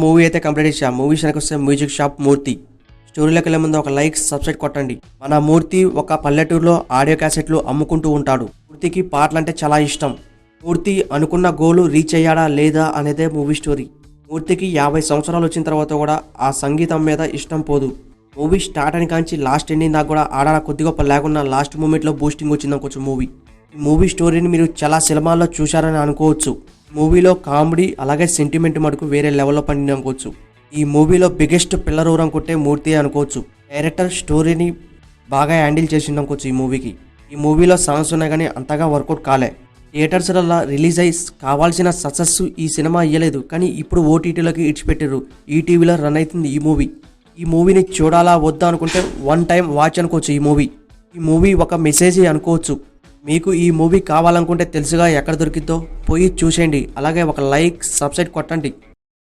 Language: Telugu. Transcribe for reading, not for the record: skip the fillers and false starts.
మూవీ అయితే కంప్లీట్ చేసా. మూవీ విషయానికి వస్తే మ్యూజిక్ షాప్ మూర్తి. స్టోరీలోకి వెళ్ళే ముందు ఒక లైక్ సబ్స్క్రైబ్ కొట్టండి. మన మూర్తి ఒక పల్లెటూరులో ఆడియో క్యాసెట్లు అమ్ముకుంటూ ఉంటాడు. మూర్తికి పాటలు అంటే చాలా ఇష్టం. మూర్తి అనుకున్న గోలు రీచ్ అయ్యాడా లేదా అనేదే మూవీ స్టోరీ. మూర్తికి 50 సంవత్సరాలు వచ్చిన తర్వాత కూడా ఆ సంగీతం మీద ఇష్టం పోదు. మూవీ స్టార్ట్ అని కాంచి లాస్ట్ ఎండింగ్ దాకా కూడా ఆడాల కొద్ది గొప్ప లేకుండా లాస్ట్ మూమెంట్లో బూస్టింగ్ వచ్చింది అనుకోవచ్చు మూవీ. ఈ మూవీ స్టోరీని మీరు చాలా సినిమాల్లో చూశారని అనుకోవచ్చు. మూవీలో కామెడీ అలాగే సెంటిమెంట్ మటుకు వేరే లెవెల్లో పండింది అనుకోవచ్చు. ఈ మూవీలో బిగ్గెస్ట్ పిల్లర్ ఊరం కొట్టే మూర్తి అనుకోవచ్చు. డైరెక్టర్ స్టోరీని బాగా హ్యాండిల్ చేసింది అనుకోవచ్చు ఈ మూవీకి. ఈ మూవీలో సాంగ్స్ ఉన్నాయి కానీ అంతగా వర్కౌట్ కాలే. థియేటర్స్లలో రిలీజ్ అయ్యి కావాల్సిన సక్సెస్ ఈ సినిమా ఇవ్వలేదు, కానీ ఇప్పుడు ఓటీటీలోకి ఇడిచిపెట్టారు. ఈటీవీలో రన్ అవుతుంది ఈ మూవీ. ఈ మూవీని చూడాలా వద్దా అనుకుంటే వన్ టైం వాచ్ అనుకోవచ్చు ఈ మూవీ ఒక మెసేజ్ అనుకోవచ్చు. మీకు ఈ మూవీ కావాలనుకుంటే తెలుసుగా ఎక్కడ దొరికిద్దో పోయి చూసేయండి. అలాగే ఒక లైక్ సబ్స్క్రైబ్ కొట్టండి.